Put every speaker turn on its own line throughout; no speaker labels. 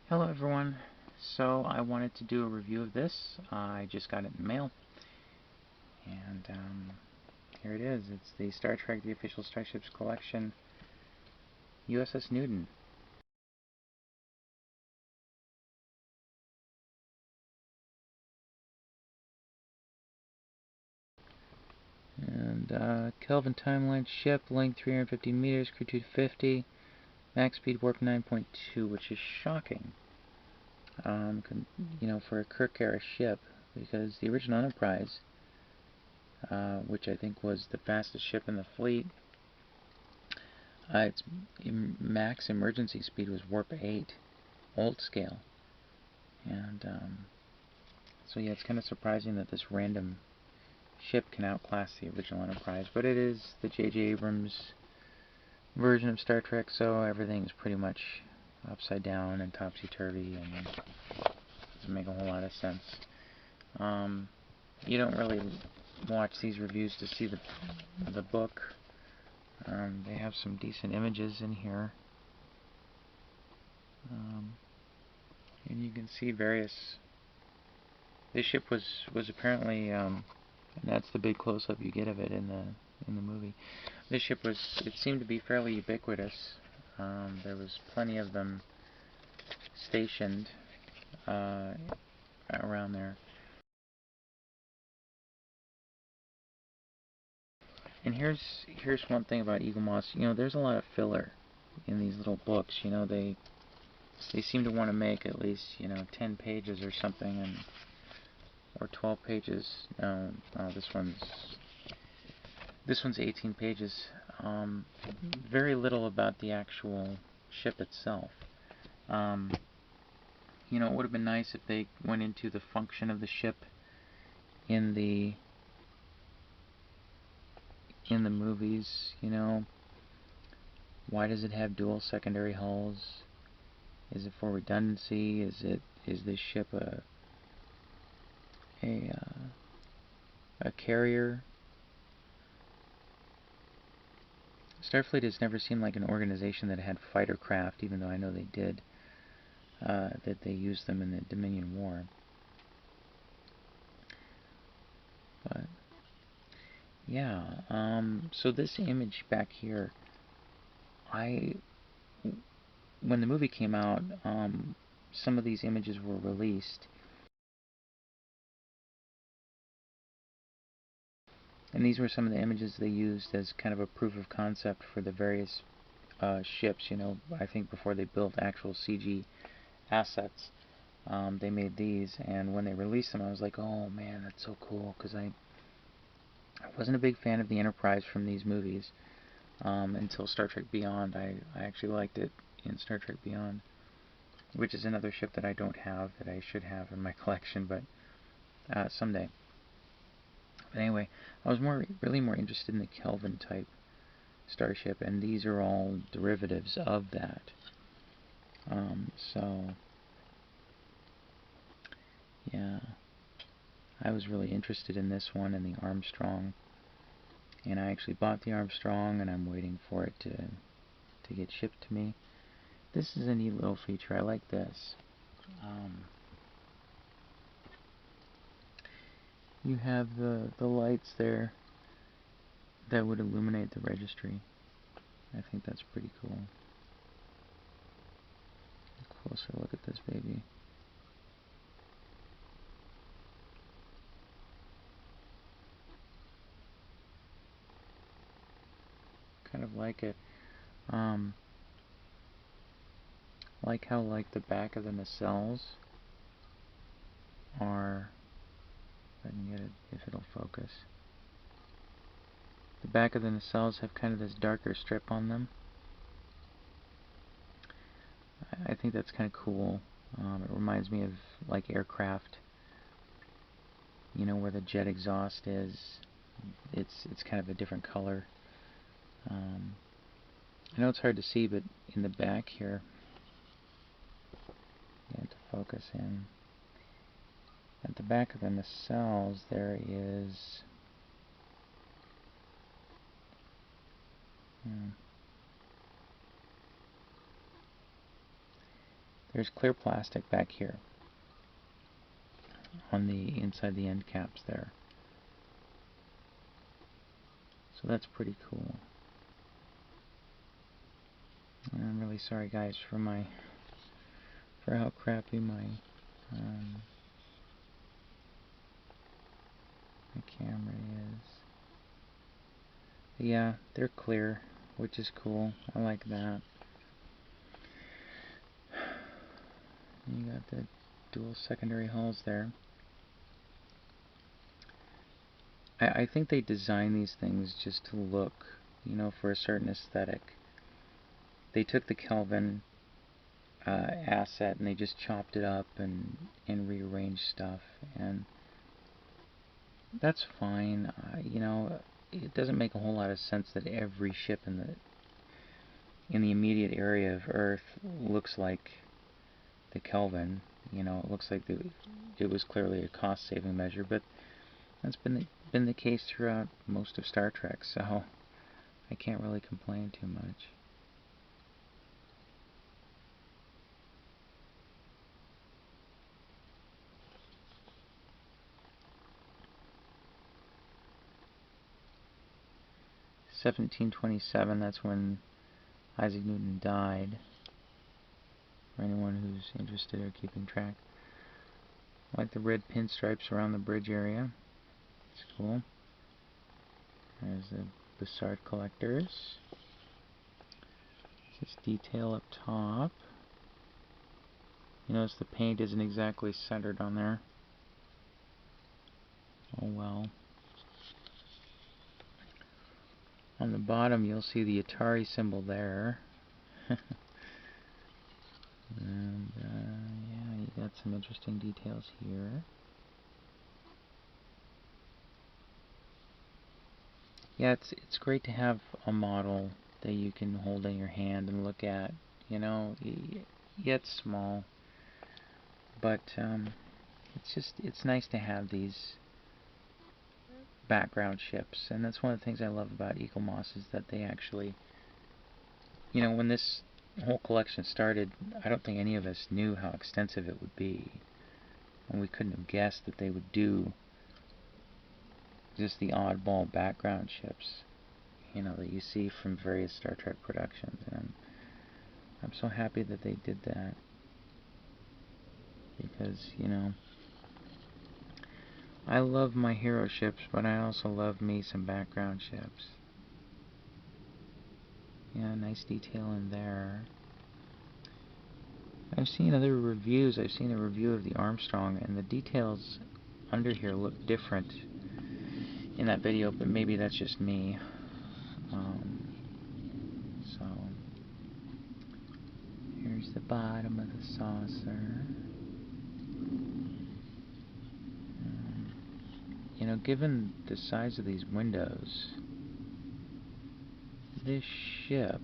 Hello everyone. So I wanted to do a review of this. I just got it in the mail, and here it is. It's the Star Trek: The Official Starships Collection, USS Newton. And Kelvin timeline, ship length 350 meters, crew 250, max speed warp 9.2, which is shocking. For a Kirk era ship, because the original Enterprise, which I think was the fastest ship in the fleet, its max emergency speed was warp 8, old scale. And so yeah, it's kind of surprising that this random ship can outclass the original Enterprise, but it is the J.J. Abrams version of Star Trek, so everything is pretty much upside down and topsy-turvy, and doesn't make a whole lot of sense. You don't really watch these reviews to see the book. They have some decent images in here. And you can see various... This ship was apparently, and that's the big close-up you get of it in the movie. This ship it seemed to be fairly ubiquitous. There was plenty of them stationed around there. And here's one thing about Eaglemoss. There's a lot of filler in these little books. They seem to want to make at least 10 pages or something, or 12 pages. No, this one's 18 pages. Very little about the actual ship itself. It would have been nice if they went into the function of the ship in the movies. Why does it have dual secondary hulls? Is it for redundancy? Is this ship a carrier? Starfleet has never seemed like an organization that had fighter craft, even though I know they did. That they used them in the Dominion War. But yeah, so this image back here, when the movie came out, some of these images were released, and these were some of the images they used as kind of a proof of concept for the various ships. I think before they built actual CG assets, they made these, and when they released them, I was like, oh man, that's so cool, because I wasn't a big fan of the Enterprise from these movies until Star Trek Beyond. I actually liked it in Star Trek Beyond, which is another ship that I don't have, that I should have in my collection, but someday. But anyway, I was really more interested in the Kelvin type starship, and these are all derivatives of that. So yeah, I was really interested in this one and the Armstrong, and I actually bought the Armstrong, and I'm waiting for it to get shipped to me. This is a neat little feature. I like this. You have the lights there that would illuminate the registry. I think that's pretty cool. A closer look at this baby. Kind of like it. Like how the back of the nacelles are, if I can get it, if it'll focus. The back of the nacelles have kind of this darker strip on them. I think that's kind of cool. It reminds me of like aircraft, where the jet exhaust is. It's kind of a different color. I know it's hard to see, but in the back here, you have to focus in. At the back of the nacelles, there is There's clear plastic back here on the inside the end caps there. So that's pretty cool. I'm really sorry, guys, for how crappy my camera is. But yeah, they're clear, which is cool. I like that. You got the dual secondary hulls there. I think they design these things just to look, you know, for a certain aesthetic. They took the Kelvin asset and they just chopped it up and rearranged stuff, and that's fine. You know, it doesn't make a whole lot of sense that every ship in the immediate area of Earth looks like the Kelvin. You know, it looks like it was clearly a cost-saving measure, but that's been the case throughout most of Star Trek, so I can't really complain too much. (1727), that's when Isaac Newton died, for anyone who's interested or keeping track. I like the red pinstripes around the bridge area. It's cool. There's the Bussard collectors. This detail up top. You notice the paint isn't exactly centered on there. Oh well. On the bottom you'll see the Atari symbol there. And yeah, you got some interesting details here. Yeah, it's great to have a model that you can hold in your hand and look at. You know, yeah, it's small, but it's nice to have these background ships, and that's one of the things I love about Eaglemoss, is that they actually, you know, when this whole collection started, I don't think any of us knew how extensive it would be, and we couldn't have guessed that they would do just the oddball background ships, you know, that you see from various Star Trek productions, and I'm so happy that they did that, because, you know, I love my hero ships, but I also love me some background ships. Yeah, nice detail in there. I've seen other reviews. I've seen a review of the Armstrong, and the details under here look different in that video, but maybe that's just me. So here's the bottom of the saucer. You know, given the size of these windows, this ship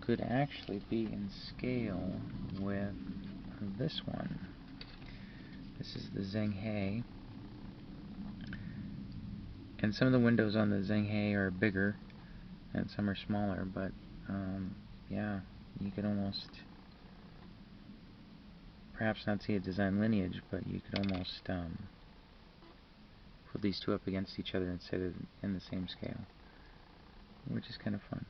could actually be in scale with this one. This is the Zheng-He, and some of the windows on the Zheng-He are bigger and some are smaller, but yeah, you could almost, perhaps not see a design lineage, but you could almost put these two up against each other and say they're in the same scale, which is kind of fun.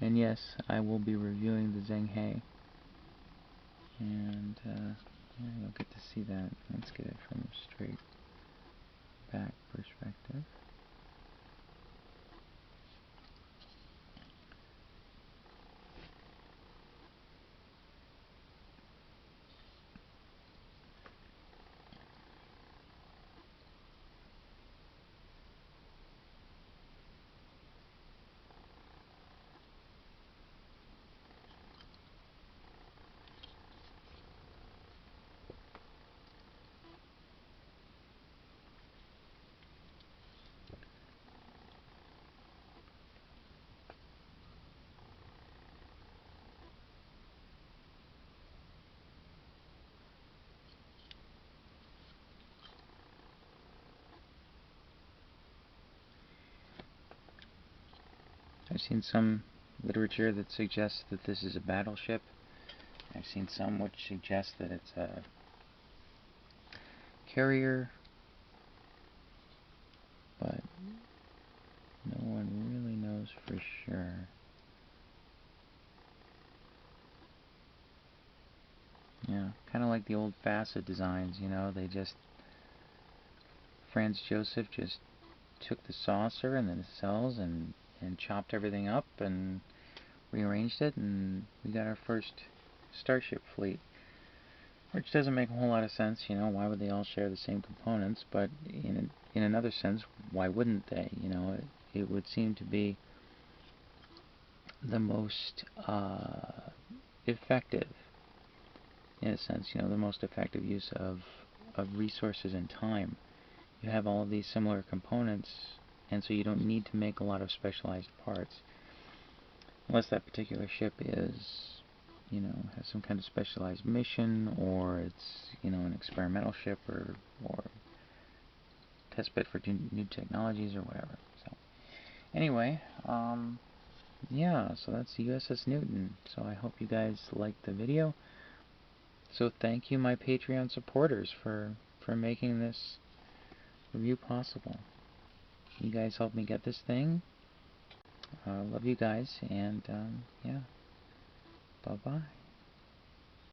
And yes, I will be reviewing the Zheng-He, and yeah, you'll get to see that. Let's get it from a straight back perspective. I've seen some literature that suggests that this is a battleship. I've seen some which suggest that it's a carrier, but no one really knows for sure. Yeah, kind of like the old facet designs, you know, Franz Joseph just took the saucer and the cells and chopped everything up and rearranged it, and we got our first starship fleet. Which doesn't make a whole lot of sense, you know, why would they all share the same components, but in another sense, why wouldn't they? You know, it would seem to be the most effective, in a sense, you know, the most effective use of resources and time. You have all of these similar components, and so you don't need to make a lot of specialized parts. Unless that particular ship is, you know, has some kind of specialized mission, or it's, you know, an experimental ship, or test bed for new technologies or whatever. So anyway, yeah, so that's the USS Newton. So I hope you guys liked the video. So thank you, my Patreon supporters, for making this review possible. You guys helped me get this thing. Love you guys, and yeah, bye-bye.